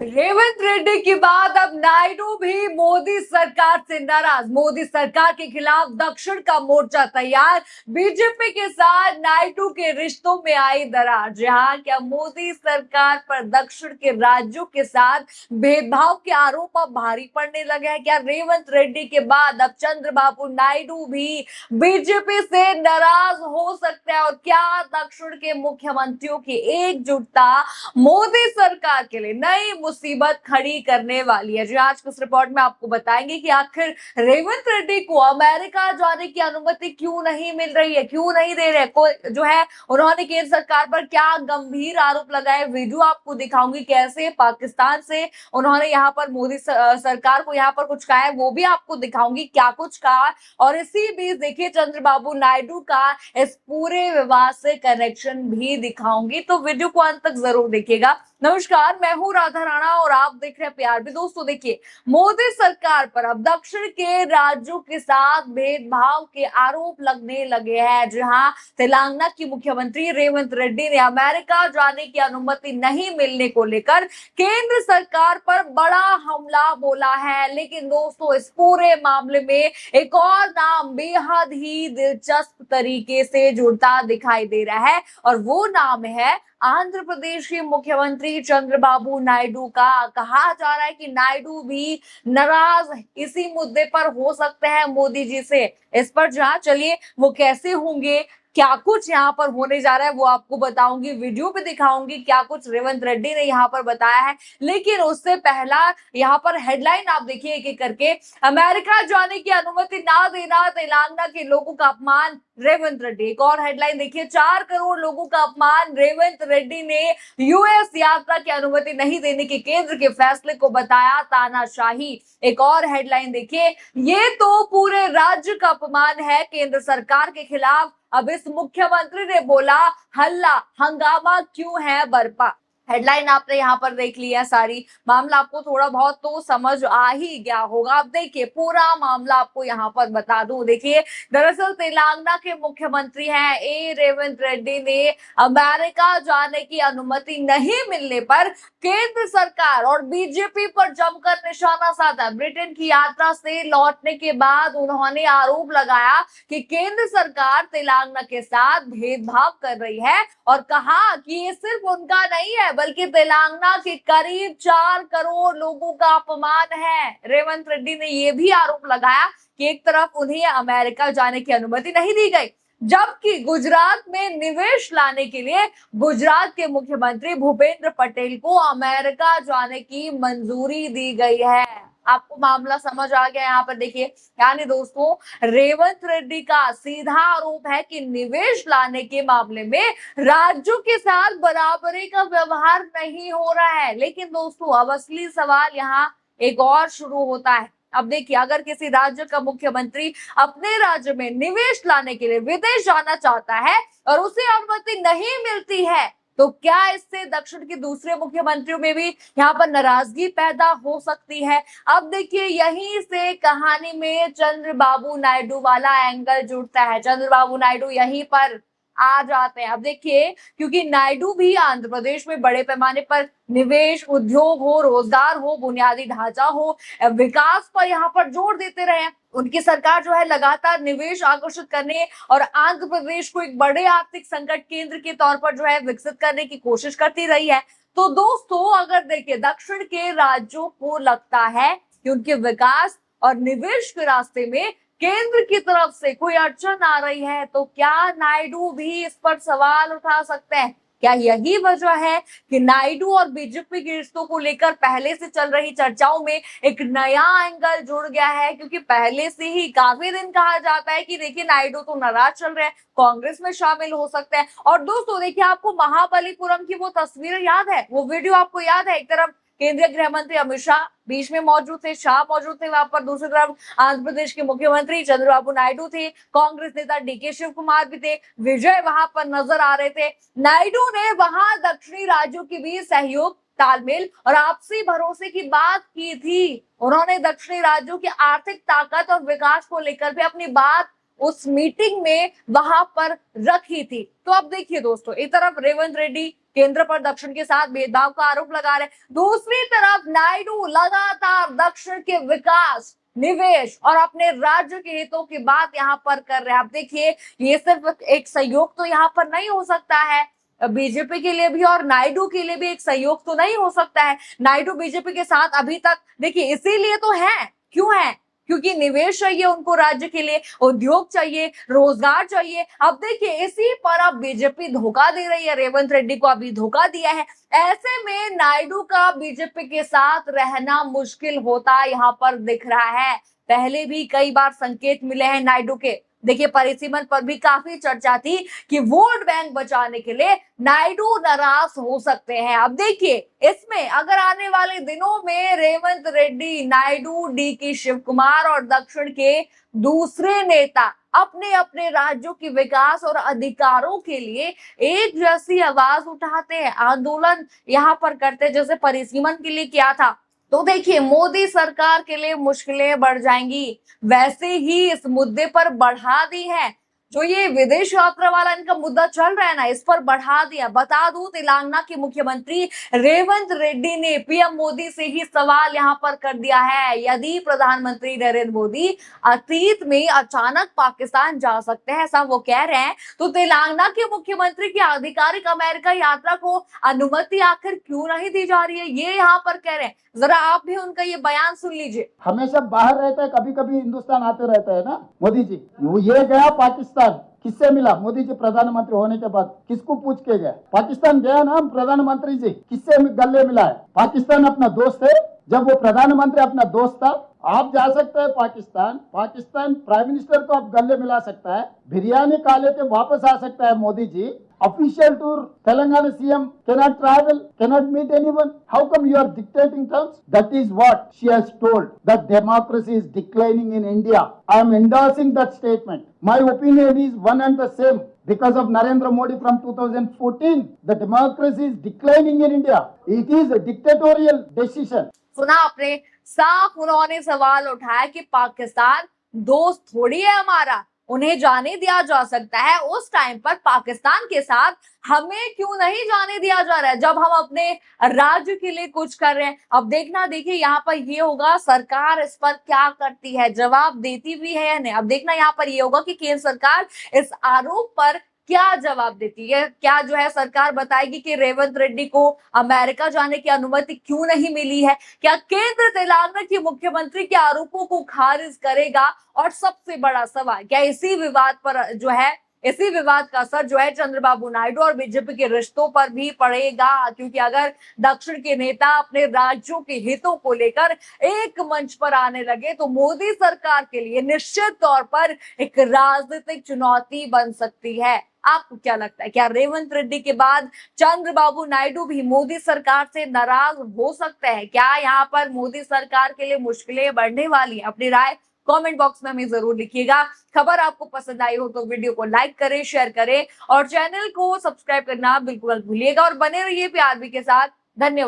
रेवंत रेड्डी के बाद अब नायडू भी मोदी सरकार से नाराज। मोदी सरकार के खिलाफ दक्षिण का मोर्चा तैयार। बीजेपी के साथ नायडू के रिश्तों में आई दरार। जहां क्या मोदी सरकार पर दक्षिण के राज्यों के साथ भेदभाव के आरोप अब भारी पड़ने लगे हैं। क्या रेवंत रेड्डी के बाद अब चंद्रबाबू नायडू भी बीजेपी से नाराज हो सकते हैं? और क्या दक्षिण के मुख्यमंत्रियों की एकजुटता मोदी सरकार के लिए नई मुसीबत खड़ी करने वाली है? जी, आज की इस रिपोर्ट में आपको बताएंगे कि आखिर रेवंत रेड्डी को अमेरिका जाने की अनुमति क्यों नहीं मिल रही है, क्यों नहीं दे रहे। कोई जो है उन्होंने केंद्र सरकार पर क्या गंभीर आरोप लगाए। वीडियो आपको दिखाऊंगी कैसे पाकिस्तान से उन्होंने यहाँ पर मोदी सरकार को यहाँ पर कुछ कहा है, वो भी आपको दिखाऊंगी क्या कुछ कहा। और इसी बीच देखिए चंद्रबाबू नायडू का इस पूरे विवाद से कनेक्शन भी दिखाऊंगी, तो वीडियो को अंत तक जरूर देखिएगा। नमस्कार, मैं हूं राधा राणा और आप देख रहे हैं पीआरबी। दोस्तों देखिए, मोदी सरकार पर अब दक्षिण के राज्यों के साथ भेदभाव के आरोप लगने लगे हैं। जहां तेलंगाना की मुख्यमंत्री रेवंत रेड्डी ने अमेरिका जाने की अनुमति नहीं मिलने को लेकर केंद्र सरकार पर बड़ा हमला बोला है। लेकिन दोस्तों, इस पूरे मामले में एक और नाम बेहद ही दिलचस्प तरीके से जुड़ता दिखाई दे रहा है और वो नाम है आंध्र प्रदेश के मुख्यमंत्री चंद्रबाबू नायडू का। कहा जा रहा है कि नायडू भी नाराज इसी मुद्दे पर हो सकते हैं मोदी जी से। इस पर जहां चलिए वो कैसे होंगे, क्या कुछ यहाँ पर होने जा रहा है, वो आपको बताऊंगी, वीडियो पे दिखाऊंगी क्या कुछ रेवंत रेड्डी ने यहाँ पर बताया है। लेकिन उससे पहला यहाँ पर हेडलाइन आप देखिए एक एक करके। अमेरिका जाने की अनुमति ना देना, तेलंगाना के लोगों का अपमान, रेवंत रेड्डी। एक और हेडलाइन देखिए, 4 करोड़ लोगों का अपमान, रेवंत रेड्डी ने यूएस यात्रा की अनुमति नहीं देने के केंद्र के फैसले को बताया तानाशाही। एक और हेडलाइन देखिए, ये तो पूरे राज्य का अपमान है केंद्र सरकार के खिलाफ। अब इस मुख्यमंत्री ने बोला हल्ला हंगामा क्यों है बरपा। हेडलाइन आपने यहाँ पर देख लिया सारी। मामला आपको थोड़ा बहुत तो समझ आ ही गया होगा। अब देखिए पूरा मामला आपको यहाँ पर बता दूं। देखिए, दरअसल तेलंगाना के मुख्यमंत्री हैं रेवंत रेड्डी ने अमेरिका जाने की अनुमति नहीं मिलने पर केंद्र सरकार और बीजेपी पर जमकर निशाना साधा। ब्रिटेन की यात्रा से लौटने के बाद उन्होंने आरोप लगाया कि केंद्र सरकार तेलंगाना के साथ भेदभाव कर रही है और कहा कि ये सिर्फ उनका नहीं है बल्कि तेलंगाना के करीब 4 करोड़ लोगों का अपमान है। रेवंत रेड्डी ने यह भी आरोप लगाया कि एक तरफ उन्हें अमेरिका जाने की अनुमति नहीं दी गई, जबकि गुजरात में निवेश लाने के लिए गुजरात के मुख्यमंत्री भूपेंद्र पटेल को अमेरिका जाने की मंजूरी दी गई है। आपको मामला समझ आ गया यहाँ पर देखिए। यानी दोस्तों, रेवंत रेड्डी का सीधा आरोप है कि निवेश लाने के मामले में राज्यों के साथ बराबरी का व्यवहार नहीं हो रहा है। लेकिन दोस्तों, अब असली सवाल यहाँ एक और शुरू होता है। अब देखिए, अगर किसी राज्य का मुख्यमंत्री अपने राज्य में निवेश लाने के लिए विदेश जाना चाहता है और उसे अनुमति नहीं मिलती है, तो क्या इससे दक्षिण के दूसरे मुख्यमंत्रियों में भी यहाँ पर नाराजगी पैदा हो सकती है? अब देखिए, यहीं से कहानी में चंद्रबाबू नायडू वाला एंगल जुड़ता है। चंद्रबाबू नायडू यहीं पर आ जाते हैं। अब देखिए, क्योंकि नायडू भी आंध्र प्रदेश में बड़े पैमाने पर निवेश, उद्योग हो, रोजगार हो, बुनियादी ढांचा हो, विकास पर यहाँ पर जोर देते रहे हैं। उनकी सरकार जो है लगातार निवेश आकर्षित करने और आंध्र प्रदेश को एक बड़े आर्थिक संकट केंद्र के तौर पर जो है विकसित करने की कोशिश करती रही है। तो दोस्तों, अगर देखिए दक्षिण के राज्यों को लगता है कि उनके विकास और निवेश के रास्ते में केंद्र की तरफ से कोई अड़चन आ रही है, तो क्या नायडू भी इस पर सवाल उठा सकते हैं? क्या यही वजह है कि नायडू और बीजेपी के रिश्तों को लेकर पहले से चल रही चर्चाओं में एक नया एंगल जुड़ गया है? क्योंकि पहले से ही काफी दिन कहा जाता है कि देखिए नायडू तो नाराज चल रहे हैं, कांग्रेस में शामिल हो सकते हैं। और दोस्तों देखिए, आपको महाबलीपुरम की वो तस्वीर याद है, वो वीडियो आपको याद है? एक तरफ केंद्रीय गृह मंत्री अमित शाह बीच में मौजूद थे, शाह मौजूद थे वहां पर, दूसरी तरफ आंध्र प्रदेश के मुख्यमंत्री चंद्रबाबू नायडू थे, कांग्रेस नेता डीके शिव कुमार भी थे, विजय वहां पर नजर आ रहे थे। नायडू ने वहां दक्षिणी राज्यों के बीच सहयोग, तालमेल और आपसी भरोसे की बात की थी। उन्होंने दक्षिणी राज्यों की आर्थिक ताकत और विकास को लेकर भी अपनी बात उस मीटिंग में वहां पर रखी थी। तो अब देखिए दोस्तों, एक तरफ रेवंत रेड्डी केंद्र पर दक्षिण के साथ भेदभाव का आरोप लगा रहे हैं। दूसरी तरफ नायडू लगातार दक्षिण के विकास, निवेश और अपने राज्य के हितों की बात यहाँ पर कर रहे हैं। अब देखिए, ये सिर्फ एक सहयोग तो यहाँ पर नहीं हो सकता है बीजेपी के लिए भी, और नायडू के लिए भी एक सहयोग तो नहीं हो सकता है। नायडू बीजेपी के साथ अभी तक देखिए इसीलिए तो है, क्यों है, क्योंकि निवेश चाहिए उनको, राज्य के लिए उद्योग चाहिए, रोजगार चाहिए। अब देखिए इसी पर अब बीजेपी धोखा दे रही है, रेवंत रेड्डी को अभी धोखा दिया है। ऐसे में नायडू का बीजेपी के साथ रहना मुश्किल होता यहाँ पर दिख रहा है। पहले भी कई बार संकेत मिले हैं नायडू के। देखिए परिसीमन पर भी काफी चर्चा थी कि वोट बैंक बचाने के लिए नायडू नाराज हो सकते हैं। अब देखिए इसमें अगर आने वाले दिनों में रेवंत रेड्डी, नायडू, डी शिव कुमार और दक्षिण के दूसरे नेता अपने अपने राज्यों के विकास और अधिकारों के लिए एक जैसी आवाज उठाते हैं, आंदोलन यहाँ पर करते जैसे परिसीमन के लिए किया था, तो देखिए मोदी सरकार के लिए मुश्किलें बढ़ जाएंगी। वैसे ही इस मुद्दे पर बढ़ा दी है, जो ये विदेश यात्रा वाला इनका मुद्दा चल रहा है ना, इस पर बढ़ा दिया। बता दूं तेलंगाना के मुख्यमंत्री रेवंत रेड्डी ने पीएम मोदी से ही सवाल यहाँ पर कर दिया है, यदि प्रधानमंत्री नरेंद्र मोदी अतीत में अचानक पाकिस्तान जा सकते हैं, ऐसा वो कह रहे हैं, तो तेलंगाना के मुख्यमंत्री की आधिकारिक अमेरिका यात्रा को अनुमति आखिर क्यों नहीं दी जा रही है, ये यहाँ पर कह रहे हैं। जरा आप भी उनका ये बयान सुन लीजिए। हमेशा बाहर रहता है, कभी कभी हिंदुस्तान आते रहता है ना मोदी जी। ये गया पाकिस्तान, किससे मिला? मोदी जी प्रधानमंत्री होने के बाद किसको पूछ के गया? पाकिस्तान गया ना प्रधानमंत्री जी, किससे गले मिला है? पाकिस्तान अपना दोस्त है, जब वो प्रधानमंत्री अपना दोस्त था। आप जा सकते हैं पाकिस्तान प्राइम मिनिस्टर को आप गले मिला सकता है, बिरयानी खा लेके वापस आ सकता है Modi ji. Official tour, Telangana CM cannot travel, cannot meet anyone. How come you are dictating terms? That is what she has told, that democracy is declining in India. I am endorsing that statement. My opinion is one and the same. Because of Narendra Modi from 2014, the democracy is declining in India. It is a dictatorial decision. सुना आपने, साफ उन्होंने सवाल उठाया कि पाकिस्तान दोस्त थोड़ी है हमारा, उन्हें जाने दिया जा सकता है। उस टाइम पर पाकिस्तान के साथ हमें क्यों नहीं जाने दिया जा रहा है, जब हम अपने राज्य के लिए कुछ कर रहे हैं। अब देखना, देखिए यहाँ पर ये होगा सरकार इस पर क्या करती है, जवाब देती भी है या नहीं। अब देखना यहाँ पर ये होगा कि केंद्र सरकार इस आरोप पर क्या जवाब देती है। क्या जो है सरकार बताएगी कि रेवंत रेड्डी को अमेरिका जाने की अनुमति क्यों नहीं मिली है? क्या केंद्र तेलंगाना के मुख्यमंत्री के आरोपों को खारिज करेगा? और सबसे बड़ा सवाल, क्या इसी विवाद पर जो है, इसी विवाद का असर जो है चंद्रबाबू नायडू और बीजेपी के रिश्तों पर भी पड़ेगा? क्योंकि अगर दक्षिण के नेता अपने राज्यों के हितों को लेकर एक मंच पर आने लगे तो मोदी सरकार के लिए निश्चित तौर पर एक राजनीतिक चुनौती बन सकती है। आपको क्या लगता है, क्या रेवंत रेड्डी के बाद चंद्रबाबू नायडू भी मोदी सरकार से नाराज हो सकते हैं? क्या यहाँ पर मोदी सरकार के लिए मुश्किलें बढ़ने वाली है? अपनी राय कमेंट बॉक्स में हमें जरूर लिखिएगा। खबर आपको पसंद आई हो तो वीडियो को लाइक करें, शेयर करें और चैनल को सब्सक्राइब करना बिल्कुल मत भूलिएगा। और बने रहिए PRB के साथ। धन्यवाद।